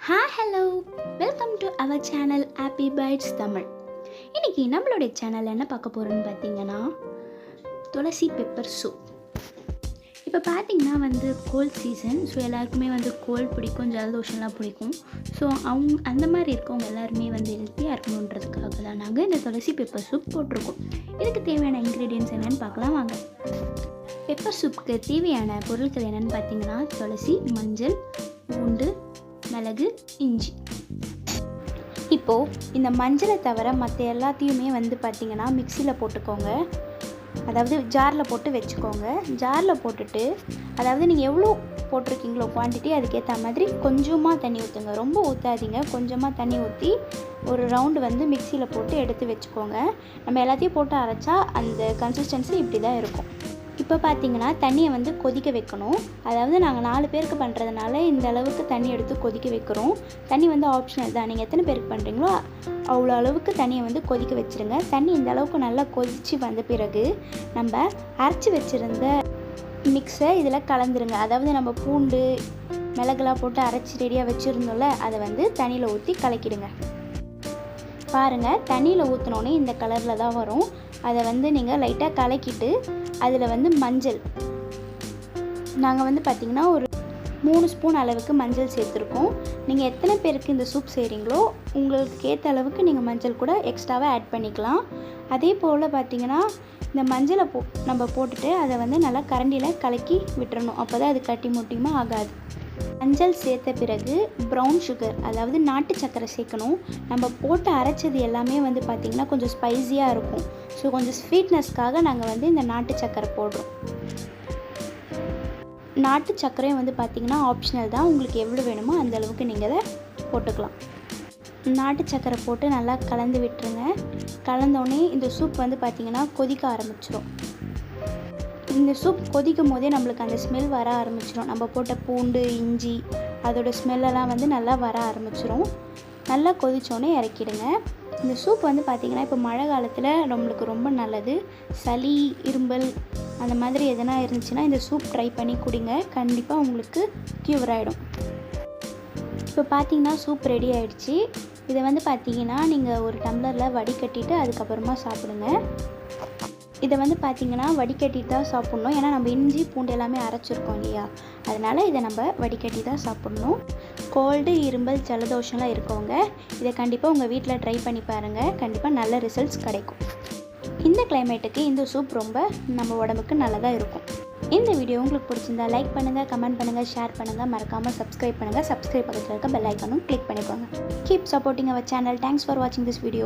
Hello, welcome to our channel happy bites Tamil. இன்றைக்கி நம்மளுடைய channel என்ன பார்க்க போகிறோன்னு பார்த்தீங்கன்னா துளசி பெப்பர் சூப். இப்போ பார்த்தீங்கன்னா கோல்ட் சீசன். ஸோ எல்லாருக்குமே கோல்ட் பிடிக்கும், ஜலதோஷம்லாம் பிடிக்கும். ஸோ அந்த மாதிரி இருக்கவங்க எல்லாருமே ஹெல்த்தியாக இருக்கணுன்றதுக்காக தான் நாங்கள் இந்த துளசி பெப்பர் சூப் போட்டிருக்கோம். இதுக்கு தேவையான இன்க்ரீடியன்ட்ஸ் என்னென்னு பார்க்கலாம் வாங்க. பெப்பர் சூப்புக்கு தேவையான பொருட்கள் என்னென்னு பார்த்தீங்கன்னா துளசி, மஞ்சள், பூண்டு, மிளகு, இஞ்சி. இப்போது இந்த மஞ்சளை தவிர மற்ற எல்லாத்தையுமே பார்த்திங்கன்னா மிக்சியில் போட்டுக்கோங்க. அதாவது ஜாரில் போட்டு வச்சுக்கோங்க. ஜாரில் போட்டுட்டு அதாவது நீங்கள் எவ்வளோ போட்டிருக்கீங்களோ குவான்டிட்டி அதுக்கேற்ற மாதிரி கொஞ்சமாக தண்ணி ஊற்றுங்க. ரொம்ப ஊற்றாதீங்க, கொஞ்சமாக தண்ணி ஊற்றி ஒரு ரவுண்டு மிக்சியில் போட்டு எடுத்து வச்சுக்கோங்க. நம்ம எல்லாத்தையும் போட்டு அரைச்சா அந்த கன்சிஸ்டன்சி இப்படி தான் இருக்கும். இப்போ பார்த்தீங்கன்னா தண்ணியை கொதிக்க வைக்கணும். அதாவது நாங்கள் 4 பேருக்கு பண்ணுறதுனால இந்த அளவுக்கு தண்ணி எடுத்து கொதிக்க வைக்கிறோம். தண்ணி ஆப்ஷனல் தான். நீங்கள் எத்தனை பேருக்கு பண்ணுறீங்களோ அவ்வளோ அளவுக்கு தண்ணியை கொதிக்க வச்சுருங்க. தண்ணி இந்த அளவுக்கு நல்லா கொதித்து வந்த பிறகு நம்ம அரைச்சி வச்சுருந்த மிக்ஸை இதில் கலந்துருங்க. அதாவது நம்ம பூண்டு, மிளகுலாம் போட்டு அரைச்சி ரெடியாக வச்சுருந்தோம்ல, அதை தண்ணியில் ஊற்றி கலக்கிடுங்க. பாருங்கள், தண்ணியில் ஊற்றினோன்னே இந்த கலரில் தான் வரும். அதை நீங்கள் லைட்டாக கலக்கிட்டு அதில் மஞ்சள் நாங்கள் பார்த்திங்கன்னா ஒரு 3 ஸ்பூன் அளவுக்கு மஞ்சள் சேர்த்துருக்கோம். நீங்கள் எத்தனை பேருக்கு இந்த சூப் செய்கிறீங்களோ உங்களுக்கு ஏற்ற அளவுக்கு நீங்கள் மஞ்சள் கூட எக்ஸ்ட்ராவாக ஆட் பண்ணிக்கலாம். அதே போல் பார்த்திங்கன்னா இந்த மஞ்சளை நம்ம போட்டுட்டு அதை நல்லா கரண்டியில் கலக்கி விட்டுறணும். அப்போ தான் அது கட்டி முட்டியுமா ஆகாது. மஞ்சள் சேர்த்த பிறகு ப்ரௌன் சுகர், அதாவது நாட்டு சர்க்கரை சேர்க்கணும். நம்ம போட்டு அரைச்சது எல்லாமே பார்த்திங்கன்னா கொஞ்சம் ஸ்பைஸியாக இருக்கும். ஸோ கொஞ்சம் ஸ்வீட்னஸ்க்காக நாங்கள் இந்த நாட்டு சர்க்கரை போடுறோம். நாட்டு சர்க்கரையும் பார்த்திங்கன்னா ஆப்ஷனல் தான். உங்களுக்கு எவ்வளோ வேணுமோ அந்த அளவுக்கு நீங்கள் அதை போட்டுக்கலாம். நாட்டு சர்க்கரை போட்டு நல்லா கலந்து விட்டுருங்க. கலந்தோடனே இந்த சூப் பார்த்திங்கன்னா கொதிக்க ஆரம்பிச்சிடும். இந்த சூப் கொதிக்கும் போதே நம்மளுக்கு அந்த ஸ்மெல் வர ஆரம்பிச்சிடும். நம்ம போட்ட பூண்டு, இஞ்சி அதோட ஸ்மெல்லெல்லாம் நல்லா வர ஆரம்பிச்சிடும். நல்லா கொதித்தோடனே இறக்கிடுங்க. இந்த சூப் பார்த்திங்கன்னா இப்போ மழை காலத்தில் நம்மளுக்கு ரொம்ப நல்லது. சளி, இரும்பல் அந்த மாதிரி எதனா இருந்துச்சுன்னா இந்த சூப் ட்ரை பண்ணி குடிங்க. கண்டிப்பாக உங்களுக்கு க்யூர் ஆகிடும். இப்போ பார்த்திங்கன்னா சூப் ரெடி ஆகிடுச்சு. இதை பார்த்திங்கன்னா நீங்கள் ஒரு டம்ளரில் வடிகட்டிட்டு அதுக்கப்புறமா சாப்பிடுங்க. இதை பார்த்திங்கன்னா வடிகட்டி தான் சாப்பிட்ணும். ஏன்னா நம்ம இஞ்சி, பூண்டு எல்லாமே அரைச்சிருக்கோம் இல்லையா, அதனால் இதை நம்ம வடிகட்டி தான் சாப்பிட்ணும். கோல்டு, இரும்பல், ஜலதோஷம்லாம் இருக்கவங்க இதை கண்டிப்பாக உங்கள் வீட்டில் ட்ரை பண்ணி பாருங்கள். கண்டிப்பாக நல்ல ரிசல்ட்ஸ் கிடைக்கும். இந்த கிளைமேட்டுக்கு இந்த சூப் ரொம்ப நம்ம உடம்புக்கு நல்லதாக இருக்கும். இந்த வீடியோ உங்களுக்கு பிடிச்சிருந்தா லைக் பண்ணுங்கள், கமெண்ட் பண்ணுங்கள், ஷேர் பண்ணுங்கள். மறக்காமல் சப்ஸ்கிரைப் பண்ணுங்கள். சப்ஸ்கிரைப் பக்கத்தில் இருக்க பெல் ஐக்கானும் கிளிக் பண்ணிக்கோங்க. Keep supporting our channel. Thanks for வாட்சிங் திஸ் வீடியோ.